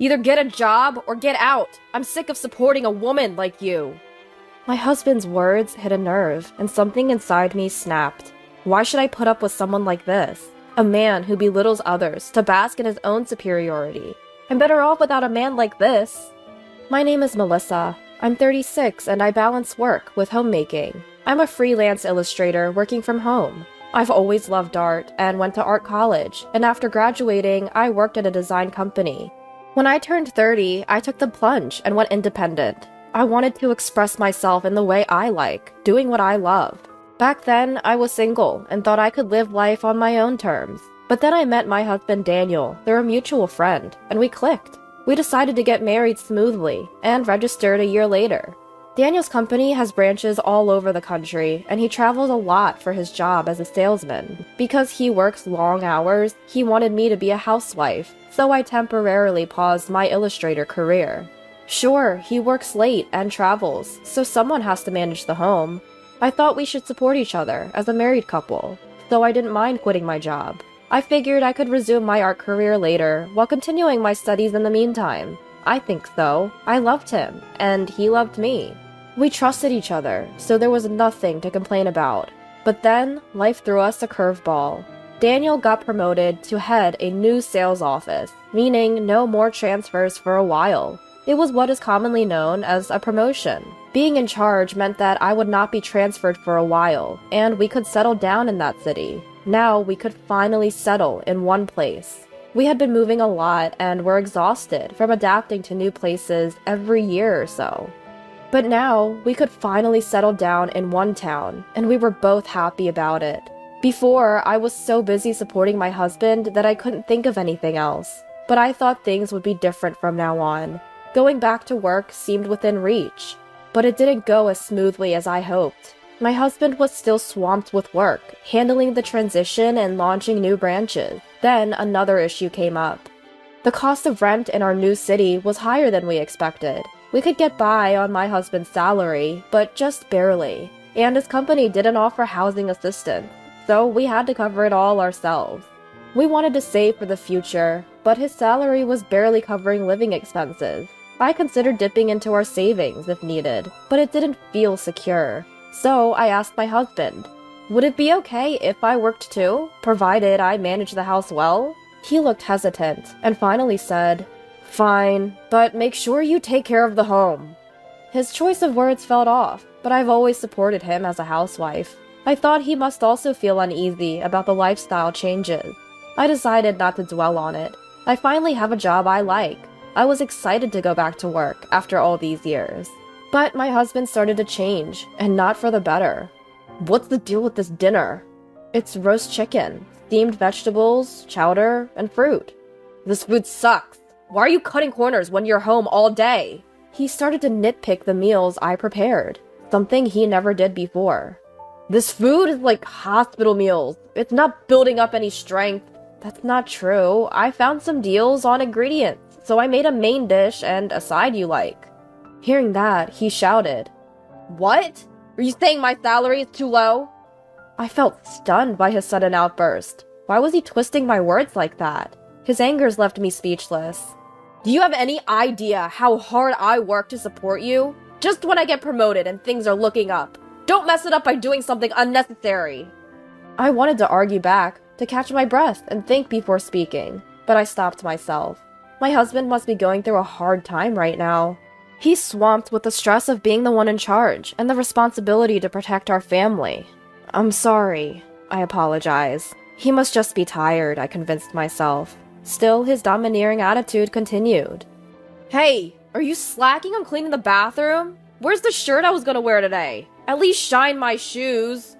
Either get a job or get out. I'm sick of supporting a woman like you. My husband's words hit a nerve, and something inside me snapped. Why should I put up with someone like this? A man who belittles others to bask in his own superiority. I'm better off without a man like this. My name is Melissa. I'm 36 and I balance work with homemaking. I'm a freelance illustrator working from home. I've always loved art and went to art college, and after graduating, I worked at a design company. When I turned 30, I took the plunge and went independent. I wanted to express myself in the way I like, doing what I love. Back then, I was single and thought I could live life on my own terms. But then I met my husband Daniel through a mutual friend, and we clicked. We decided to get married smoothly and registered a year later. Daniel's company has branches all over the country, and he travels a lot for his job as a salesman. Because he works long hours, he wanted me to be a housewife, so I temporarily paused my illustrator career. Sure, he works late and travels, so someone has to manage the home. I thought we should support each other as a married couple, so I didn't mind quitting my job. I figured I could resume my art career later, while continuing my studies in the meantime. I think so. I loved him, and he loved me. We trusted each other, so there was nothing to complain about. But then, life threw us a curveball. Daniel got promoted to head a new sales office, meaning no more transfers for a while. It was what is commonly known as a promotion. Being in charge meant that I would not be transferred for a while, and we could settle down in that city. Now we could finally settle in one place. We had been moving a lot and were exhausted from adapting to new places every year or so. But now we could finally settle down in one town, and we were both happy about it. Before, I was so busy supporting my husband that I couldn't think of anything else. But I thought things would be different from now on. Going back to work seemed within reach, but it didn't go as smoothly as I hoped. My husband was still swamped with work, handling the transition and launching new branches. Then another issue came up. The cost of rent in our new city was higher than we expected. We could get by on my husband's salary, but just barely. And his company didn't offer housing assistance, so we had to cover it all ourselves. We wanted to save for the future, but his salary was barely covering living expenses. I considered dipping into our savings if needed, but it didn't feel secure. So I asked my husband, would it be okay if I worked too, provided I managed the house well? He looked hesitant, and finally said, fine, but make sure you take care of the home. His choice of words felt off, but I've always supported him as a housewife. I thought he must also feel uneasy about the lifestyle changes. I decided not to dwell on it. I finally have a job I like. I was excited to go back to work after all these years. But my husband started to change, and not for the better. What's the deal with this dinner? It's roast chicken, steamed vegetables, chowder, and fruit. This food sucks. Why are you cutting corners when you're home all day? He started to nitpick the meals I prepared, something he never did before. This food is like hospital meals. It's not building up any strength. That's not true. I found some deals on ingredients, so I made a main dish and a side you like. Hearing that, he shouted, What? Are you saying my salary is too low? I felt stunned by his sudden outburst. Why was he twisting my words like that? His angers left me speechless. Do you have any idea how hard I work to support you? Just when I get promoted and things are looking up. Don't mess it up by doing something unnecessary. I wanted to argue back, to catch my breath and think before speaking, but I stopped myself. My husband must be going through a hard time right now. He's swamped with the stress of being the one in charge and the responsibility to protect our family. I'm sorry, I apologize. He must just be tired, I convinced myself. Still, his domineering attitude continued. Hey, are you slacking on cleaning the bathroom? Where's the shirt I was gonna wear today? At least shine my shoes.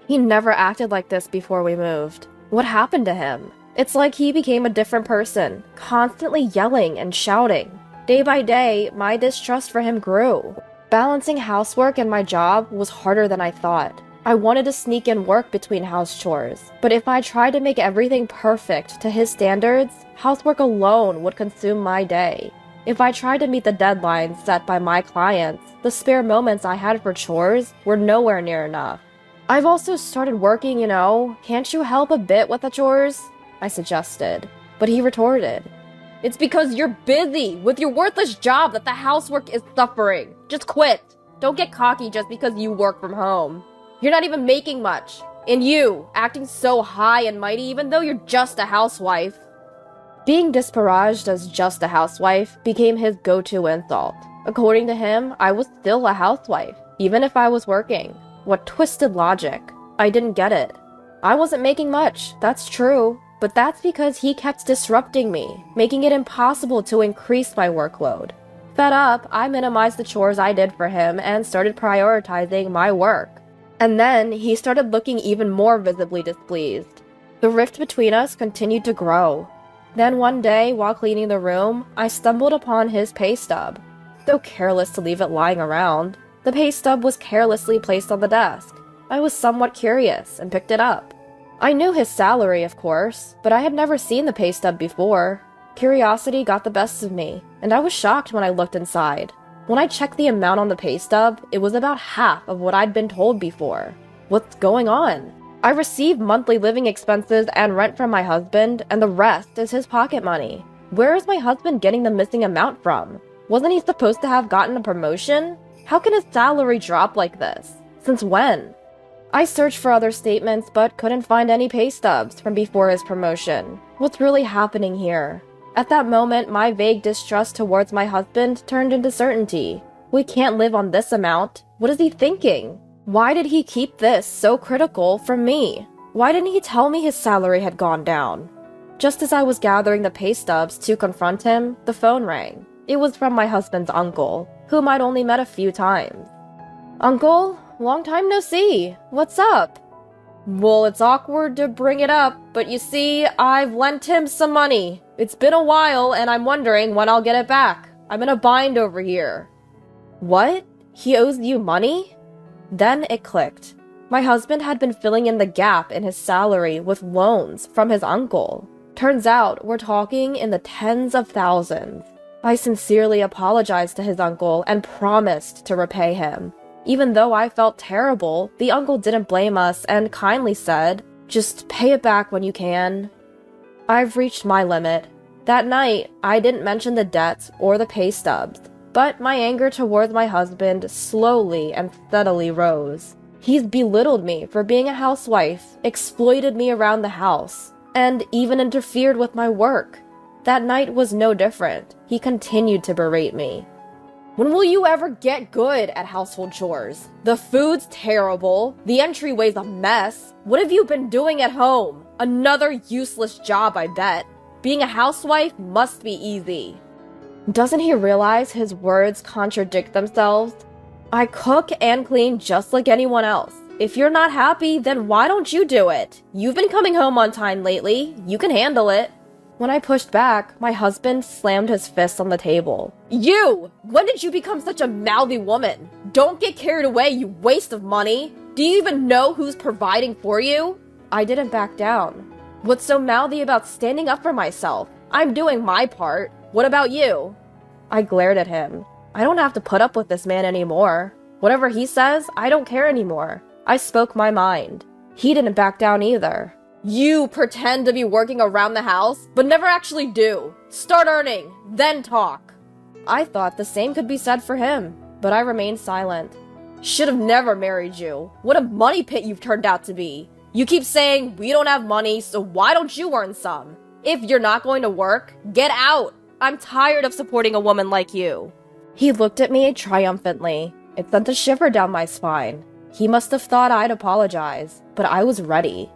He never acted like this before we moved. What happened to him? It's like he became a different person, constantly yelling and shouting. Day by day, my distrust for him grew. Balancing housework and my job was harder than I thought. I wanted to sneak in work between house chores, but if I tried to make everything perfect to his standards, housework alone would consume my day. If I tried to meet the deadlines set by my clients, the spare moments I had for chores were nowhere near enough. I've also started working, Can't you help a bit with the chores? I suggested, but he retorted, It's because you're busy with your worthless job that the housework is suffering. Just quit. Don't get cocky just because you work from home. You're not even making much. And you, acting so high and mighty even though you're just a housewife. Being disparaged as just a housewife became his go-to insult. According to him, I was still a housewife, even if I was working. What twisted logic. I didn't get it. I wasn't making much, that's true. But that's because he kept disrupting me, making it impossible to increase my workload. Fed up, I minimized the chores I did for him and started prioritizing my work. And then he started looking even more visibly displeased. The rift between us continued to grow. Then one day, while cleaning the room, I stumbled upon his pay stub. So careless to leave it lying around, the pay stub was carelessly placed on the desk. I was somewhat curious and picked it up. I knew his salary, of course, but I had never seen the pay stub before. Curiosity got the best of me, and I was shocked when I looked inside. When I checked the amount on the pay stub, it was about half of what I'd been told before. What's going on? I receive monthly living expenses and rent from my husband, and the rest is his pocket money. Where is my husband getting the missing amount from? Wasn't he supposed to have gotten a promotion? How can his salary drop like this? Since when? I searched for other statements, but couldn't find any pay stubs from before his promotion. What's really happening here? At that moment, my vague distrust towards my husband turned into certainty. We can't live on this amount. What is he thinking? Why did he keep this so critical from me? Why didn't he tell me his salary had gone down? Just as I was gathering the pay stubs to confront him, the phone rang. It was from my husband's uncle, whom I'd only met a few times. Uncle? Long time no see. What's up? Well, it's awkward to bring it up, but you see, I've lent him some money. It's been a while, and I'm wondering when I'll get it back. I'm in a bind over here. What? He owes you money? Then it clicked. My husband had been filling in the gap in his salary with loans from his uncle. Turns out, we're talking in the tens of thousands. I sincerely apologized to his uncle and promised to repay him. Even though I felt terrible, the uncle didn't blame us and kindly said, "Just pay it back when you can." I've reached my limit. That night, I didn't mention the debts or the pay stubs, but my anger towards my husband slowly and steadily rose. He's belittled me for being a housewife, exploited me around the house, and even interfered with my work. That night was no different. He continued to berate me. When will you ever get good at household chores? The food's terrible. The entryway's a mess. What have you been doing at home? Another useless job, I bet. Being a housewife must be easy. Doesn't he realize his words contradict themselves? I cook and clean just like anyone else. If you're not happy, then why don't you do it? You've been coming home on time lately. You can handle it. When I pushed back, my husband slammed his fist on the table. You! When did you become such a mouthy woman? Don't get carried away, you waste of money! Do you even know who's providing for you? I didn't back down. What's so mouthy about standing up for myself? I'm doing my part. What about you? I glared at him. I don't have to put up with this man anymore. Whatever he says, I don't care anymore. I spoke my mind. He didn't back down either. You pretend to be working around the house, but never actually do. Start earning, then talk. I thought the same could be said for him, but I remained silent. Should have never married you. What a money pit you've turned out to be. You keep saying, we don't have money, so why don't you earn some? If you're not going to work, get out. I'm tired of supporting a woman like you. He looked at me triumphantly. It sent a shiver down my spine. He must have thought I'd apologize, but I was ready.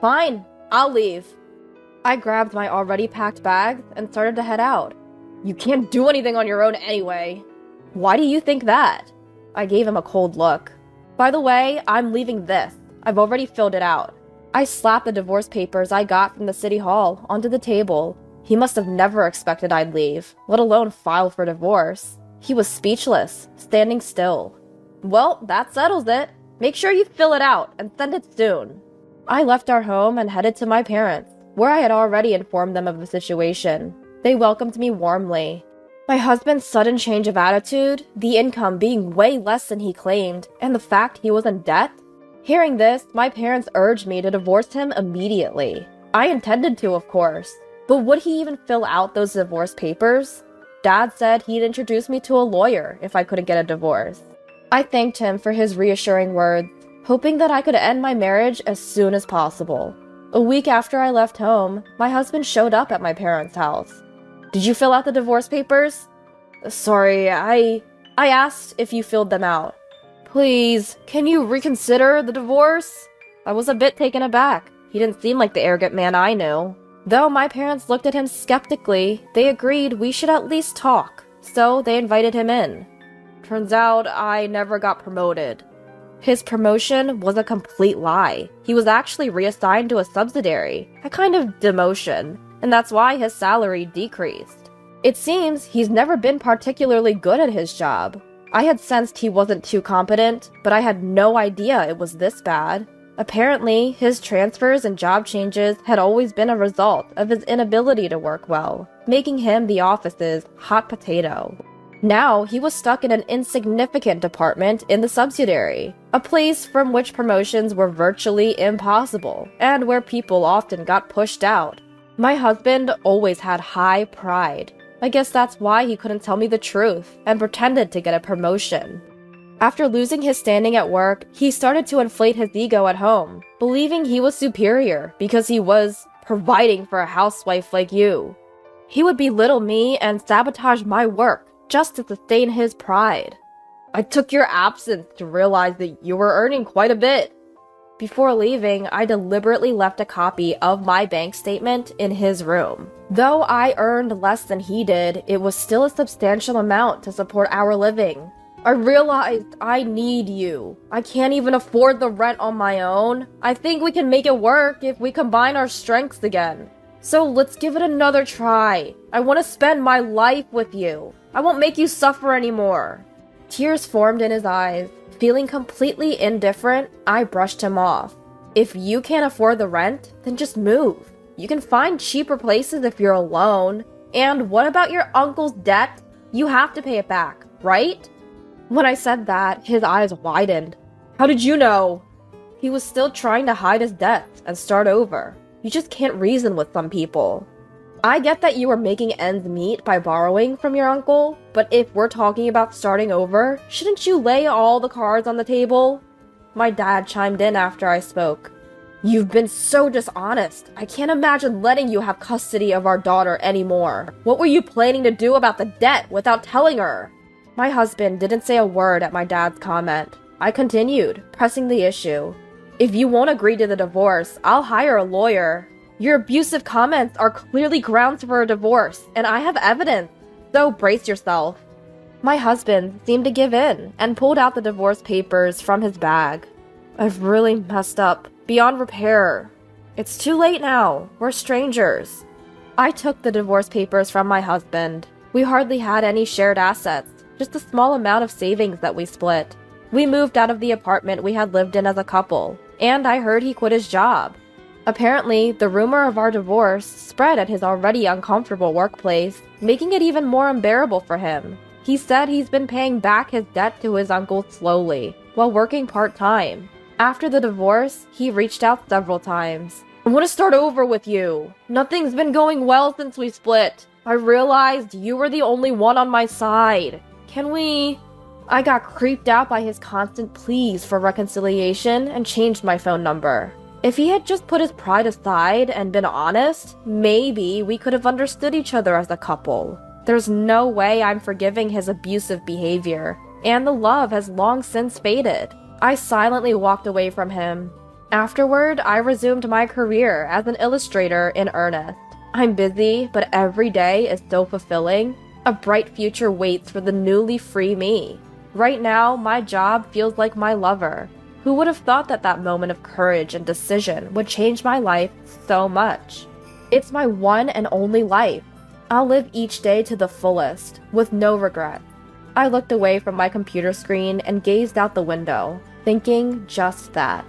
Fine, I'll leave. I grabbed my already packed bags and started to head out. You can't do anything on your own anyway. Why do you think that? I gave him a cold look. By the way, I'm leaving this. I've already filled it out. I slapped the divorce papers I got from the city hall onto the table. He must have never expected I'd leave, let alone file for divorce. He was speechless, standing still. Well, that settles it. Make sure you fill it out and send it soon. I left our home and headed to my parents, where I had already informed them of the situation. They welcomed me warmly. My husband's sudden change of attitude, the income being way less than he claimed, and the fact he was in debt? Hearing this, my parents urged me to divorce him immediately. I intended to, of course. But would he even fill out those divorce papers? Dad said he'd introduce me to a lawyer if I couldn't get a divorce. I thanked him for his reassuring words, hoping that I could end my marriage as soon as possible. A week after I left home, my husband showed up at my parents' house. "Did you fill out the divorce papers?" "Sorry, I asked if you filled them out." "Please, can you reconsider the divorce?" I was a bit taken aback. He didn't seem like the arrogant man I knew. Though my parents looked at him skeptically, they agreed we should at least talk, so they invited him in. Turns out I never got promoted. His promotion was a complete lie. He was actually reassigned to a subsidiary, a kind of demotion, and that's why his salary decreased. It seems he's never been particularly good at his job. I had sensed he wasn't too competent, but I had no idea it was this bad. Apparently, his transfers and job changes had always been a result of his inability to work well, making him the office's hot potato. Now, he was stuck in an insignificant department in the subsidiary, a place from which promotions were virtually impossible, and where people often got pushed out. My husband always had high pride. I guess that's why he couldn't tell me the truth, and pretended to get a promotion. After losing his standing at work, he started to inflate his ego at home, believing he was superior because he was providing for a housewife like you. He would belittle me and sabotage my work just to sustain his pride. I took your absence to realize that you were earning quite a bit. Before leaving, I deliberately left a copy of my bank statement in his room. Though I earned less than he did, it was still a substantial amount to support our living. I realized I need you. I can't even afford the rent on my own. I think we can make it work if we combine our strengths again. So let's give it another try. I want to spend my life with you. I won't make you suffer anymore. Tears formed in his eyes. Feeling completely indifferent, I brushed him off. If you can't afford the rent, then just move. You can find cheaper places if you're alone. And what about your uncle's debt? You have to pay it back, right? When I said that, his eyes widened. How did you know? He was still trying to hide his debts and start over. You just can't reason with some people. I get that you were making ends meet by borrowing from your uncle, but if we're talking about starting over, shouldn't you lay all the cards on the table? My dad chimed in after I spoke. You've been so dishonest. I can't imagine letting you have custody of our daughter anymore. What were you planning to do about the debt without telling her? My husband didn't say a word at my dad's comment. I continued, pressing the issue. If you won't agree to the divorce, I'll hire a lawyer. Your abusive comments are clearly grounds for a divorce, and I have evidence, so brace yourself. My husband seemed to give in and pulled out the divorce papers from his bag. I've really messed up, beyond repair. It's too late now, we're strangers. I took the divorce papers from my husband. We hardly had any shared assets, just a small amount of savings that we split. We moved out of the apartment we had lived in as a couple, and I heard he quit his job. Apparently, the rumor of our divorce spread at his already uncomfortable workplace, making it even more unbearable for him. He said he's been paying back his debt to his uncle slowly, while working part-time. After the divorce, he reached out several times. I want to start over with you. Nothing's been going well since we split. I realized you were the only one on my side. Can we... I got creeped out by his constant pleas for reconciliation and changed my phone number. If he had just put his pride aside and been honest, maybe we could have understood each other as a couple. There's no way I'm forgiving his abusive behavior, and the love has long since faded. I silently walked away from him. Afterward, I resumed my career as an illustrator in earnest. I'm busy, but every day is so fulfilling. A bright future waits for the newly free me. Right now, my job feels like my lover. Who would have thought that that moment of courage and decision would change my life so much? It's my one and only life. I'll live each day to the fullest, with no regret. I looked away from my computer screen and gazed out the window, thinking just that.